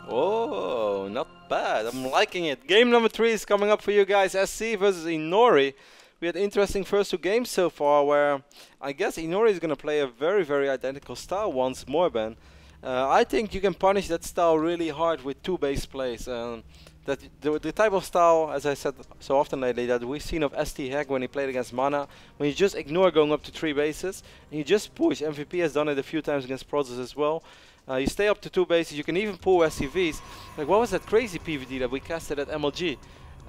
Oh, not bad. I'm liking it. Game number 3 is coming up for you guys. SC versus Inori. We had interesting first 2 games so far where I guess Inori is going to play a very, very identical style once more, Ben. I think you can punish that style really hard with 2 base plays. That the type of style, as I said so often lately, that we've seen of ST Hack when he played against Mana, when you just ignore going up to 3 bases and you just push. MVP has done it a few times against Protoss as well. You stay up to 2 bases, you can even pull SCVs. Like, what was that crazy PVD that we casted at MLG?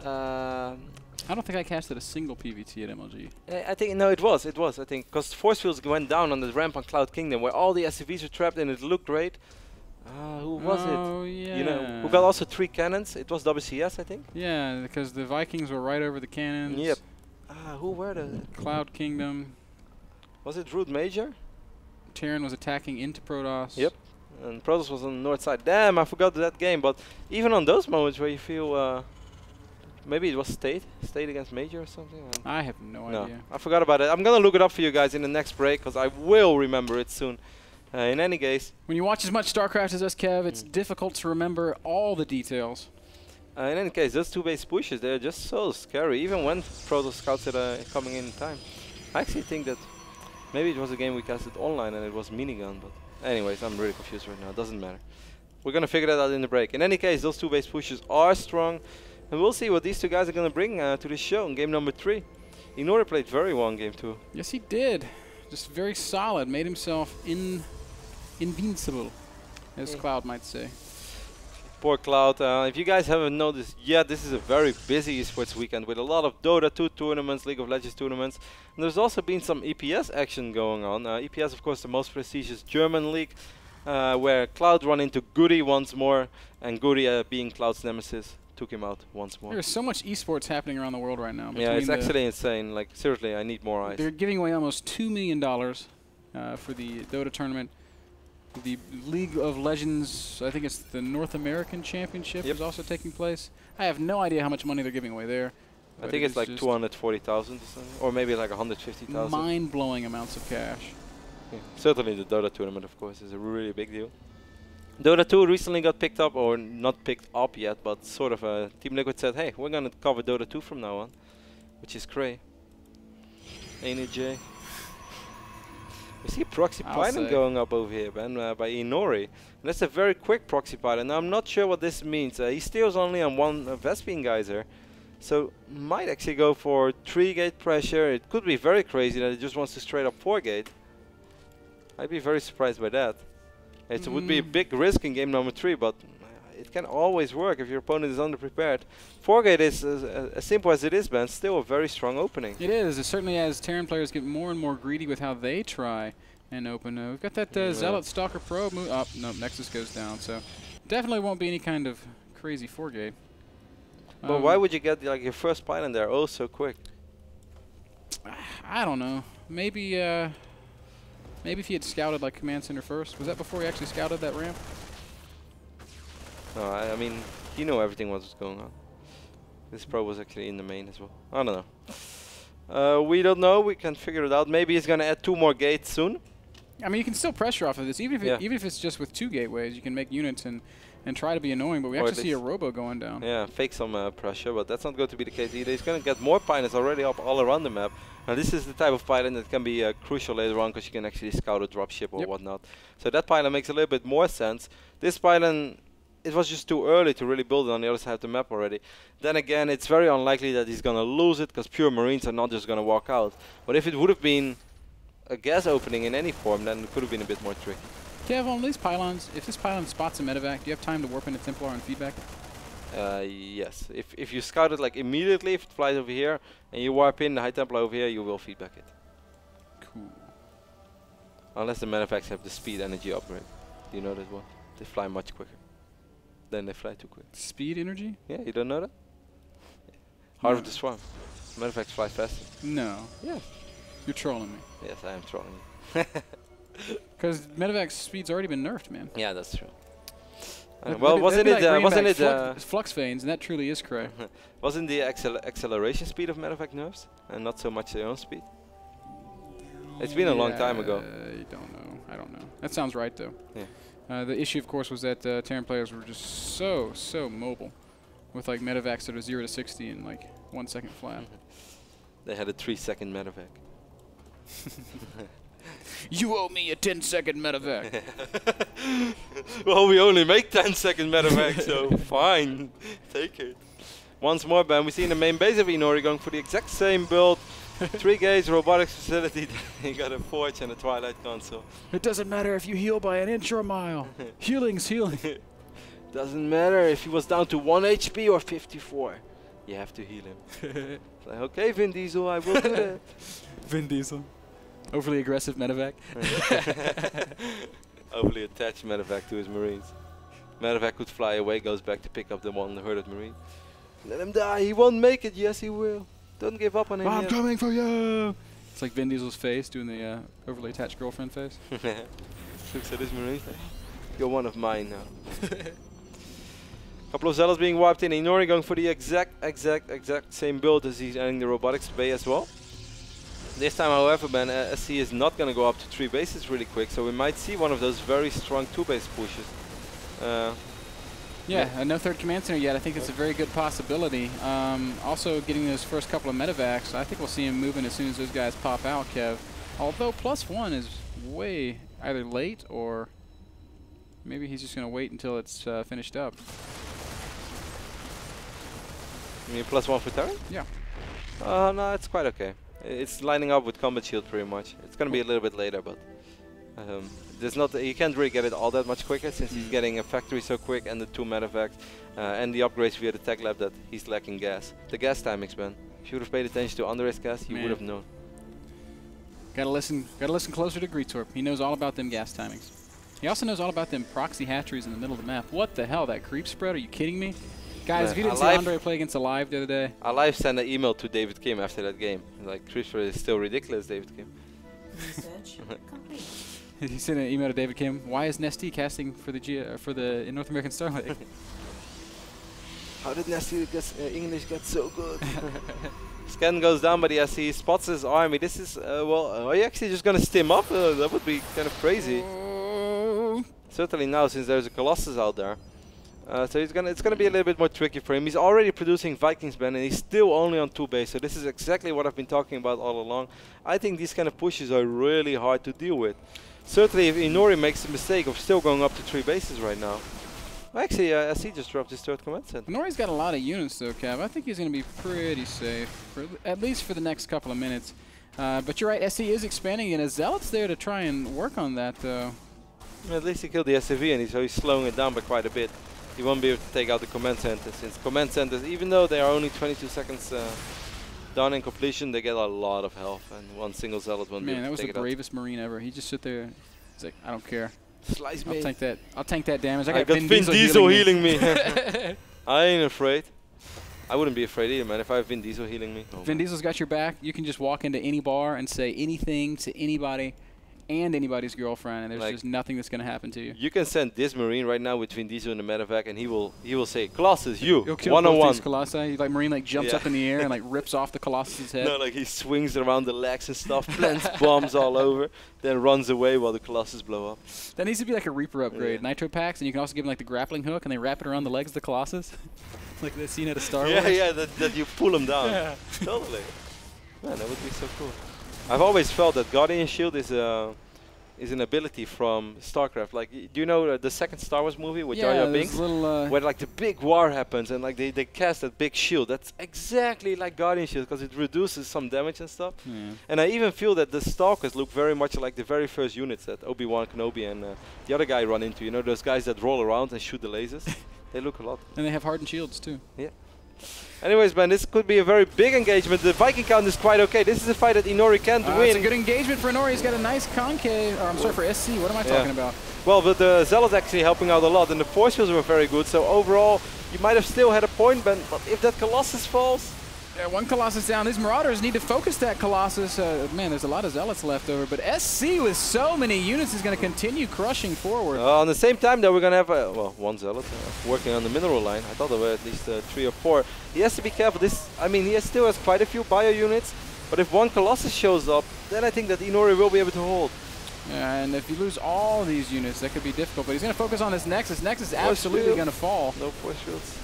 I don't think I casted a single PVT at MLG. I think, no, it was, I think, because force fields went down on the ramp on Cloud Kingdom where all the SCVs were trapped and it looked great. Who was it? Oh, yeah. You know, who got also 3 cannons? It was WCS, I think. Yeah, because the Vikings were right over the cannons. Yep. Who were the? Cloud Kingdom. Was it Root Major? Terran was attacking into Protoss. Yep. And Protoss was on the north side. Damn, I forgot that game. But even on those moments where you feel, maybe it was State against Major or something. I have no idea. I forgot about it. I'm gonna look it up for you guys in the next break because I will remember it soon. In any case, when you watch as much StarCraft as us, Kev, it's difficult to remember all the details. In any case, those 2 base pushes, they're just so scary, even when Protoss scouts are coming in time. I actually think that maybe it was a game we casted online and it was minigun, but anyways, I'm really confused right now. It doesn't matter. We're going to figure that out in the break. In any case, those 2 base pushes are strong, and we'll see what these 2 guys are going to bring to the show in game number 3. Inori played very well in game 2. Yes, he did. Just very solid. Made himself invincible, as Cloud might say. Poor Cloud. If you guys haven't noticed yet, this is a very busy esports weekend with a lot of Dota 2 tournaments, League of Legends tournaments. And there's also been some EPS action going on. EPS, of course, the most prestigious German league, where Cloud run into Goody once more, and Goody, being Cloud's nemesis, took him out once more. There's so much esports happening around the world right now. Yeah, it's actually insane. Like, seriously, I need more eyes. They're giving away almost $2 million for the Dota tournament. The League of Legends, I think it's the North American Championship, is also taking place. I have no idea how much money they're giving away there. I think it's like 240,000 or something, or maybe like 150,000. Mind-blowing amounts of cash. Yeah. Certainly the Dota tournament, of course, is a really big deal. Dota 2 recently got picked up, or not picked up yet, but sort of Team Liquid said, hey, we're going to cover Dota 2 from now on, which is cray. Ain't it, Jay? We see proxy pylon going up over here, Ben, by Inori. And that's a very quick proxy pylon. Now, I'm not sure what this means. He steals only on 1 Vespene geyser. So, might actually go for 3-gate pressure. It could be very crazy that he just wants to straight up 4-gate. I'd be very surprised by that. It would be a big risk in game number 3, but it can always work if your opponent is underprepared. 4-gate is, as simple as it is, Ben, still a very strong opening. It is. Certainly as Terran players get more and more greedy with how they try and open. We've got that Zealot Stalker Pro move. Oh, no, Nexus goes down. So definitely won't be any kind of crazy 4-gate. But why would you get like your first pylon there so quick? I don't know. Maybe maybe if he had scouted like Command Center first. Was that before he actually scouted that ramp? No, I mean, you know everything what was going on. This pro was actually in the main as well. I don't know. We don't know. We can figure it out. Maybe he's going to add 2 more gates soon. I mean, you can still pressure off of this. Even if even if it's just with 2 gateways, you can make units and try to be annoying. But we actually see a Robo going down. Yeah, fake some pressure, but that's not going to be the case either. He's going to get more pylons already up all around the map. Now, this is the type of pylon that can be crucial later on because you can actually scout a dropship or whatnot. So that pylon makes a little bit more sense. This pylon, it was just too early to really build it on the other side of the map already. Then again, it's very unlikely that he's going to lose it because pure Marines are not just going to walk out. But if it would have been a gas opening in any form, then it could have been a bit more tricky. Kev, on these pylons, if this pylon spots a medevac, do you have time to warp into Templar and feedback? Yes. If you scout it like immediately, if it flies over here, and you warp in the High Templar over here, you will feedback it. Cool. Unless the medevacs have the speed energy upgrade. Do you know that one? They fly much quicker. Then they fly too quick. Speed energy? Yeah, you don't know that? Heart of the Swarm. Medevacs fly faster. No. Yeah. You're trolling me. Yes, I am trolling you. Because medevac's speed's already been nerfed, man. Yeah, that's true. Well, wasn't it flux veins, and that truly is cray. Wasn't the acceleration speed of medevac nerfs, and not so much their own speed? It's been a long time ago. I don't know. That sounds right, though. Yeah. The issue, of course, was that Terran players were just so mobile, with like medevacs that are 0 to 60 in like 1 second flat. They had a 3-second medevac. You owe me a 10-second medevac. Well, we only make 10-second medevac, so fine, take it. Once more, Ben, we see in the main base of Inori going for the exact same build. 3 gauge robotics facility. He got a forge and a twilight console. It doesn't matter if you heal by an inch or a mile. Healing's healing. Doesn't matter if he was down to 1 HP or 54. You have to heal him. It's like, okay, Vin Diesel, I will do that. Vin Diesel. Overly aggressive medevac. Overly attached medevac to his marines. Medevac could fly away, goes back to pick up the one hurted marine. Let him die, he won't make it, yes he will. Don't give up on him I'm yet. coming for you! It's like Vin Diesel's face doing the overly attached girlfriend face. Looks at his marines like, you're one of mine now. Couple of zealots being wiped in. Inori going for the exact same build as he's adding the robotics bay as well. This time, however, Ben, SC is not going to go up to 3 bases really quick, so we might see one of those very strong 2-base pushes. Yeah, no third command center yet. I think it's a very good possibility. Also, getting those first couple of medevacs, I think we'll see him moving as soon as those guys pop out, Kev. Although +1 is way either late or maybe he's just going to wait until it's finished up. You mean +1 for Terran? Yeah. No, it's quite okay. It's lining up with combat shield pretty much. It's going to be a little bit later, but there's not. You can't really get it all that much quicker since he's getting a factory so quick and the 2 medevacs and the upgrades via the tech lab that he's lacking gas. The gas timings, Ben. If you would have paid attention to under his gas, you would have known. Gotta listen closer to Greetorp. He knows all about them gas timings. He also knows all about them proxy hatcheries in the middle of the map. What the hell, that creep spread? Are you kidding me? Guys, if you didn't see Andre play against Alive the other day. Alive sent an email to David Kim after that game. Like, creep spread is still ridiculous, David Kim. Research complete. He sent an email to David Kim. Why is Nesty casting for the North American Star League? How did Nesty English get so good? Scan goes down, but he spots his army. This is, well, are you actually just going to stim up? That would be kind of crazy. Certainly now, since there's a Colossus out there. So it's gonna be a little bit more tricky for him. He's already producing Vikings, Ben, and he's still only on 2 base. So this is exactly what I've been talking about all along. I think these kind of pushes are really hard to deal with. Certainly, if Inori makes the mistake of still going up to 3 bases right now. Actually, SC just dropped his 3rd command center. Inori's got a lot of units, though, Cav. I think he's going to be pretty safe, for at least for the next couple of minutes. But you're right, SC is expanding, and a Zealot's there to try and work on that, though. At least he killed the SCV, and so he's slowing it down by quite a bit. He won't be able to take out the command center, since command centers, even though they are only 22 seconds done in completion, they get a lot of health, and one single zealot won't be able to take it out. Man, that was the bravest Marine ever. He just sit there, he's like, I don't care. Slice me. I'll tank that damage. I got Vin Diesel healing me. I ain't afraid. I wouldn't be afraid either, man, if I have Vin Diesel healing me. Vin Diesel's got your back. You can just walk into any bar and say anything to anybody and anybody's girlfriend, and there's just nothing that's going to happen to you. You can send this Marine right now with Vin Diesel in the medevac, and he will say, Colossus, you, He'll kill one-on-one. Colossi. Like Marine like jumps up in the air and like rips off the Colossus' head. No, like he swings around the legs and stuff, plants bombs all over, then runs away while the Colossus blow up. That needs to be like a Reaper upgrade. Nitro packs, and you can also give him like the grappling hook, and they wrap it around the legs of the Colossus. Like that scene at a Star Wars. Yeah, that you pull him down. Yeah. Totally. Man, that would be so cool. I've always felt that Guardian Shield is an ability from StarCraft. Like, do you know the second Star Wars movie with Jar Jar Binks? Where like the big war happens and like they cast that big shield. That's exactly like Guardian Shield because it reduces some damage and stuff. Yeah. And I even feel that the Stalkers look very much like the very first units that Obi-Wan Kenobi and the other guy run into. You know, those guys that roll around and shoot the lasers? They look a lot. And they have hardened shields too. Yeah. Anyways, man, this could be a very big engagement. The Viking count is quite okay. This is a fight that Inori can't win. It's a good engagement for Inori. He's got a nice concave. Or I'm sorry, for SC. What am I talking about? Well, but the Zealot's actually helping out a lot, and the force fields were very good. So overall, you might have still had a point, but if that Colossus falls... Yeah, one Colossus down. These Marauders need to focus that Colossus. Man, there's a lot of Zealots left over. But SC with so many units is going to continue crushing forward. On the same time, though, we're going to have, well, one Zealot working on the mineral line. I thought there were at least 3 or 4. He has to be careful. I mean, he still has quite a few bio units. But if one Colossus shows up, then I think that Inori will be able to hold. And if you lose all these units, that could be difficult. But he's going to focus on his Nexus. Nexus is absolutely going to fall. No force fields.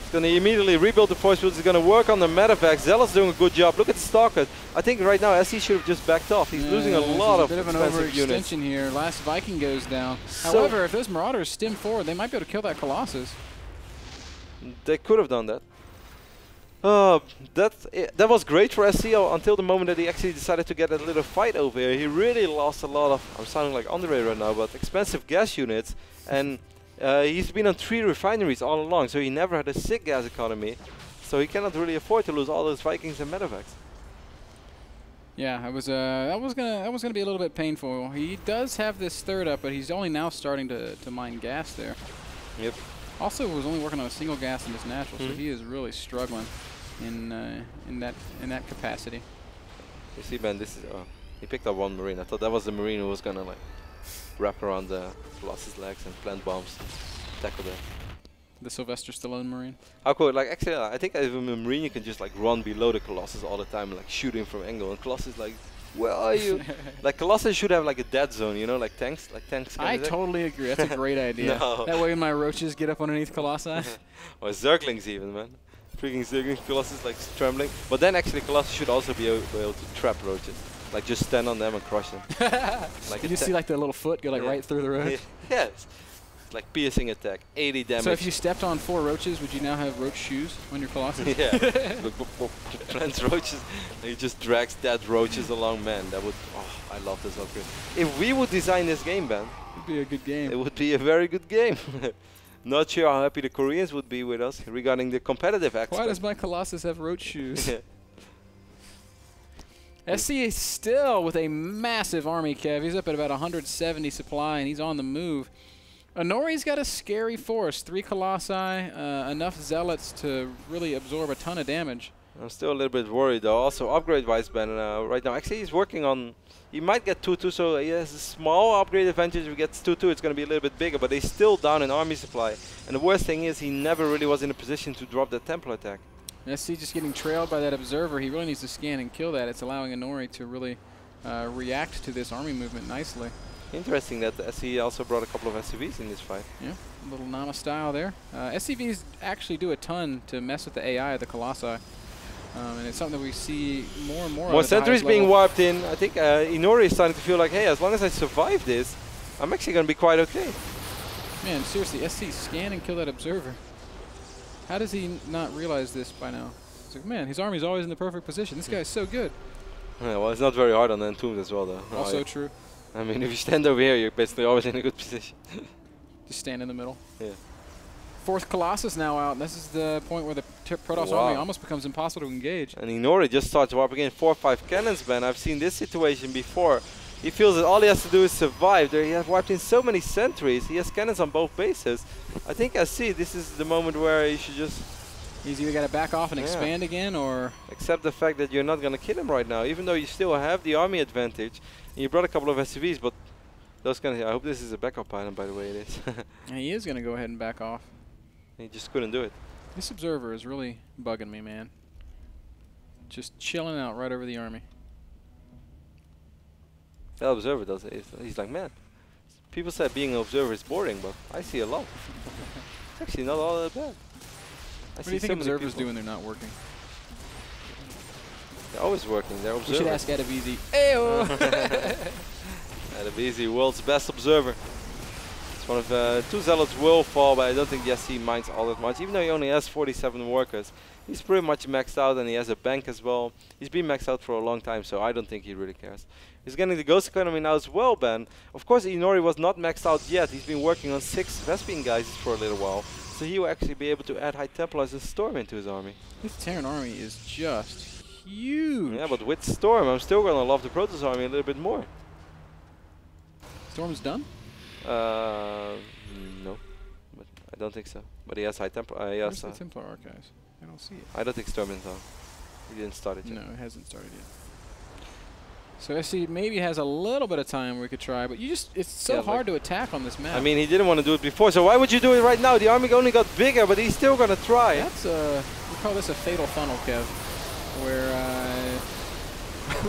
He's going to immediately rebuild the force fields. He's going to work on the medevac. Zealot's doing a good job. Look at Stalker. I think right now SC should have just backed off. He's losing a lot of expensive units. Bit of an overextension here. Last Viking goes down. However, if those Marauders stem forward, they might be able to kill that Colossus. They could have done that. That was great for SC until the moment that he actually decided to get a little fight over here. He really lost a lot of, I'm sounding like Andre right now, but expensive gas units. And he's been on 3 refineries all along, so he never had a sick gas economy. So he cannot really afford to lose all those Vikings and medevacs. Yeah, that was gonna be a little bit painful. He does have this third up, but he's only now starting to mine gas there. Yep. Also, was only working on a single gas in this natural, so he is really struggling in that capacity. You see, Ben, this is he picked up 1 Marine. I thought that was the Marine who was gonna like wrap around the Colossus legs and plant bombs, tackle that. The Sylvester Stallone Marine. How cool! Like actually, I think as a Marine you can just like run below the Colossus all the time, and, like shoot him from angle. And Colossus like, where are you? Like Colossus should have like a dead zone, you know, like tanks. I totally agree. That's a great idea. No. That way my roaches get up underneath Colossi. Or Zerglings even, man. Freaking Zerglings, Colossus like trembling. But then actually Colossus should also be able to trap roaches. Like just stand on them and crush them. Like you see like the little foot go like right through the roach? Yes. Like piercing attack, 80 damage. So if you stepped on 4 roaches, would you now have roach shoes on your Colossus? Yeah. Plants roaches, and he just drags dead roaches along. Man, that would, I love this upgrade. If we would design this game, Ben, it would be a good game. It would be a very good game. Not sure how happy the Koreans would be with us regarding the competitive aspect. Why does my Colossus have roach shoes? SC is still with a massive army, Kev. He's up at about 170 supply, and he's on the move. Inori's got a scary force. 3 Colossi, enough Zealots to really absorb a ton of damage. I'm still a little bit worried, though. Also, upgrade-wise, Ben, right now, actually, he's working on... He might get 2-2, so he has a small upgrade advantage. If he gets 2-2, it's going to be a little bit bigger, but he's still down in army supply. And the worst thing is, he never really was in a position to drop that Templar attack. SC just getting trailed by that Observer. He really needs to scan and kill that. It's allowing Inori to really react to this army movement nicely. Interesting that the SC also brought a couple of SCVs in this fight. Yeah, a little Nama style there. SCVs actually do a ton to mess with the AI of the Colossi. And it's something that we see more and more. More sentries being wiped in. I think Inori is starting to feel like, hey, as long as I survive this, I'm actually going to be quite okay. Man, seriously, SC scan and kill that Observer. How does he not realize this by now? It's like, man, his army's always in the perfect position. This guy's so good. Yeah, well, it's not very hard on the Entombed as well, though. Also true. I mean, if you stand over here, you're basically always in a good position. Just stand in the middle. Yeah. 4th Colossus now out, and this is the point where the Protoss army almost becomes impossible to engage. And Inori just starts warping in 4 or 5 cannons, man. I've seen this situation before. He feels that all he has to do is survive. He has wiped in so many sentries. He has cannons on both bases. I think this is the moment where he should just... He's either got to back off and expand again, or... Accept the fact that you're not going to kill him right now, even though you still have the army advantage. And you brought a couple of SCVs, but those kind of... I hope this is a backup item, by the way, it is. Yeah, he is going to go ahead and back off. He just couldn't do it. This Observer is really bugging me, man. Just chilling out right over the army. The Observer does it. He's like, man, people said being an Observer is boring, but I see a lot. It's actually not all that bad. What do you think Observers do when they're not working? They're always working. They're observers. We should ask Adivisi. Ayo! Adivisi, world's best observer. It's one of the 2 Zealots will fall, but I don't think he minds all that much. Even though he only has 47 workers, he's pretty much maxed out, and he has a bank as well. He's been maxed out for a long time, so I don't think he really cares. He's getting the Ghost Economy now as well, Ben. Of course, Inori was not maxed out yet. He's been working on 6 Vespene guys for a little while. So he will actually be able to add High Templars and Storm into his army. This Terran army is just huge. Yeah, but with Storm, I'm still going to love the Protoss army a little bit more. Storm's done? No. But I don't think so. But he has High Templar. Where's the Templar Archives? I don't see it. I don't think Storm is done. He didn't start it yet. No, it hasn't started yet. So SC maybe has a little bit of time we could try, but it's so hard to attack on this map. I mean, he didn't want to do it before, so why would you do it right now? The army only got bigger, but he's still going to try. That's we call this a fatal funnel, Kev, where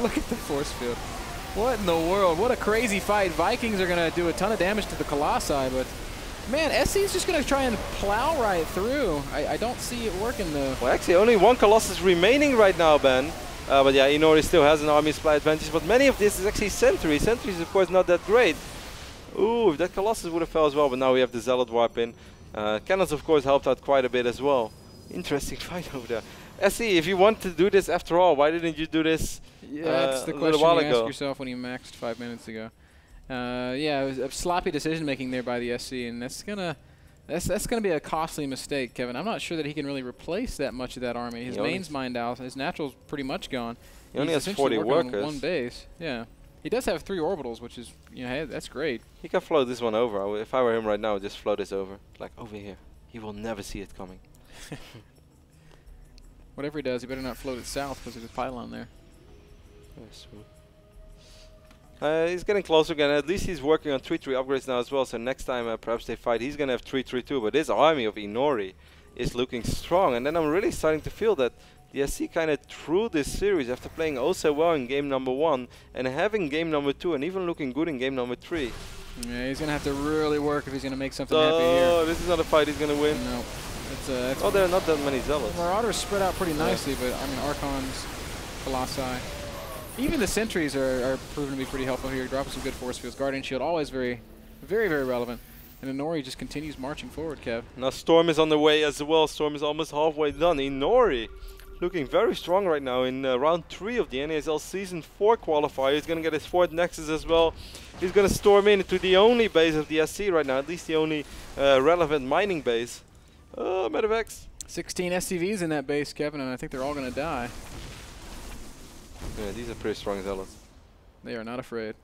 look at the force field. What in the world? What a crazy fight. Vikings are going to do a ton of damage to the Colossi, but man, SC's just going to try and plow right through. I don't see it working though. Well, actually, only one Colossus remaining right now, Ben. But yeah, Inori still has an army supply advantage, but many of this is actually Sentry. Sentry is, of course, not that great. Ooh, if that Colossus would have fell as well, but now we have the Zealot warp in. Cannons, of course, helped out quite a bit as well. Interesting fight over there. SC, if you want to do this after all, why didn't you do this that's the a question little while you ago? ask yourself when you maxed 5 minutes ago. Yeah, it was a sloppy decision making there by the SC, and that's gonna be a costly mistake, Kevin. I'm not sure that he can really replace that much of that army. His main's mined out. His natural's pretty much gone. He only has essentially 40 working workers. on one base. Yeah, he does have 3 orbitals, which is hey, that's great. He can float this one over. If I were him right now, I'd just float this over, like over here. He will never see it coming. Whatever he does, he better not float it south because there's a pylon there. Yes, he's getting closer again. At least he's working on 3-3 upgrades now as well. So next time perhaps they fight, he's going to have 3-3-2. But this army of Inori is looking strong. And then I'm really starting to feel that the SC kind of threw this series after playing oh so well in game number 1 and having game number 2 and even looking good in game number 3. Yeah, he's going to have to really work if he's going to make something happy here. Oh, this is not a fight he's going to win. No. Oh, there are not that many Zealots. Marauders spread out pretty nicely, but I mean, Archons, Colossi. Even the Sentries are proven to be pretty helpful here, dropping some good force fields. Guardian Shield, always very, very, very relevant. And Inori just continues marching forward, Kev. Now Storm is on the way as well. Storm is almost halfway done. Inori looking very strong right now in round 3 of the NASL Season 4 qualifier. He's going to get his 4th Nexus as well. He's going to storm into the only base of the SC right now, at least the only relevant mining base. Oh, Medivacs. 16 SCVs in that base, Kevin, and I think they're all going to die. Yeah, these are pretty strong Zealots. They are not afraid.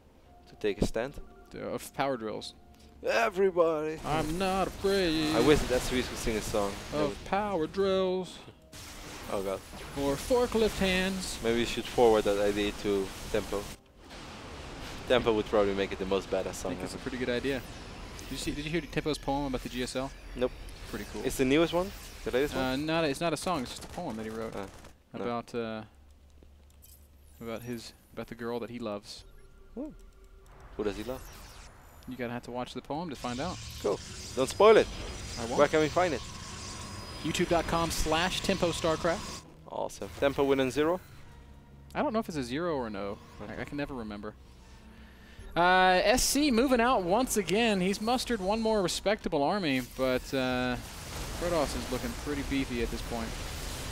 To take a stand? Of power drills. Everybody. I'm not afraid. I wish that Swedes could sing a song. Of power drills. Oh god. Or forklift hands. Maybe we should forward that idea to Tempo. Tempo would probably make it the most badass song I think ever. that's a pretty good idea. Did you hear Tempo's poem about the GSL? Nope. Pretty cool. It's the newest one? The latest one? It's not a song. It's just a poem that he wrote about the girl that he loves. Ooh. Who does he love? You gotta have to watch the poem to find out. Cool. Don't spoil it. I won't. Where can we find it? YouTube.com/Tempo StarCraft. Awesome. Tempo win 0? I don't know if it's a 0 or an O. I can never remember. SC moving out once again. He's mustered one more respectable army, but Protoss is looking pretty beefy at this point.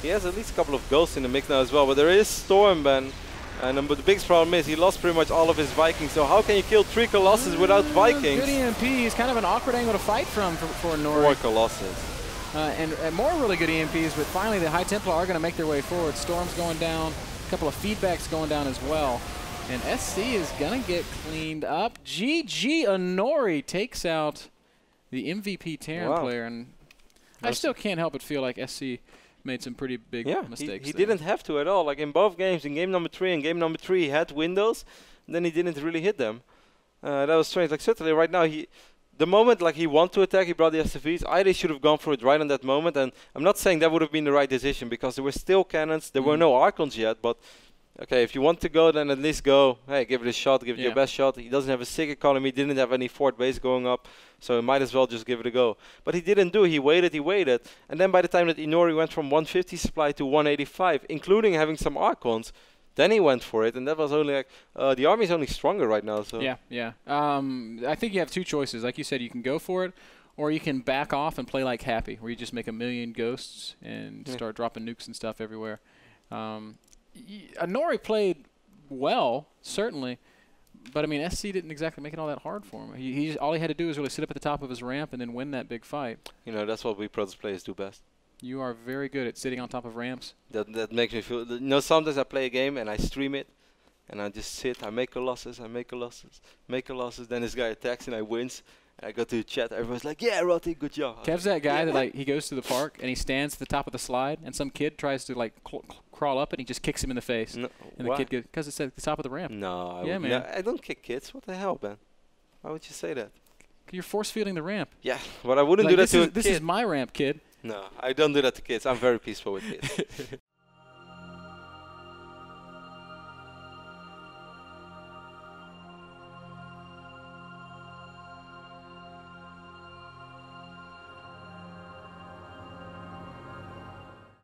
He has at least a couple of ghosts in the mix now as well, but there is Storm, Ben. But the biggest problem is he lost pretty much all of his Vikings, so how can you kill 3 Colossus without Vikings? Good EMP. He's kind of an awkward angle to fight from for Inori. 4 Colossus. And more really good EMPs, but finally the High Templar are going to make their way forward. Storm's going down, a couple of feedbacks going down as well. And SC is going to get cleaned up. GG Inori takes out the MVP Terran player. And I still can't help but feel like SC made some pretty big mistakes. He didn't have to at all. Like in both games, in game number 3 and game number 3, he had windows, and then he didn't really hit them. That was strange. Like certainly right now, the moment like he wanted to attack, he brought the SCVs. Either he should have gone for it right on that moment, and I'm not saying that would have been the right decision because there were still cannons, there were no Archons yet, but okay, if you want to go, then at least go. Hey, give it a shot, give it your best shot. He doesn't have a sick economy, didn't have any fort base going up, so he might as well just give it a go. But he didn't do. He waited, and then by the time that Inori went from 150 supply to 185, including having some Archons, then he went for it, and that was only like the army's only stronger right now. So yeah. I think you have 2 choices. Like you said, you can go for it, or you can back off and play like Happy, where you just make a million ghosts and start dropping nukes and stuff everywhere. Inori played well, certainly, but I mean SC didn't exactly make it all that hard for him. All he had to do was really sit up at the top of his ramp and then win that big fight. You know, that's what we Protoss players do best. You are very good at sitting on top of ramps. That makes me feel. You know, sometimes I play a game and I stream it, and I just sit. I make losses. Then this guy attacks and I wins. And I go to the chat. Everyone's like, "Yeah, Rotty, good job." Kev's that guy that like he goes to the park and he stands at the top of the slide, and some kid tries to like crawl up and he just kicks him in the face. No, and the kid goes, because it's at the top of the ramp. No, man. I don't kick kids. What the hell, Ben? Why would you say that? You're force fielding the ramp. Yeah, but I wouldn't do that to a kid. This is my ramp, kid. No, I don't do that to kids. I'm very peaceful with kids.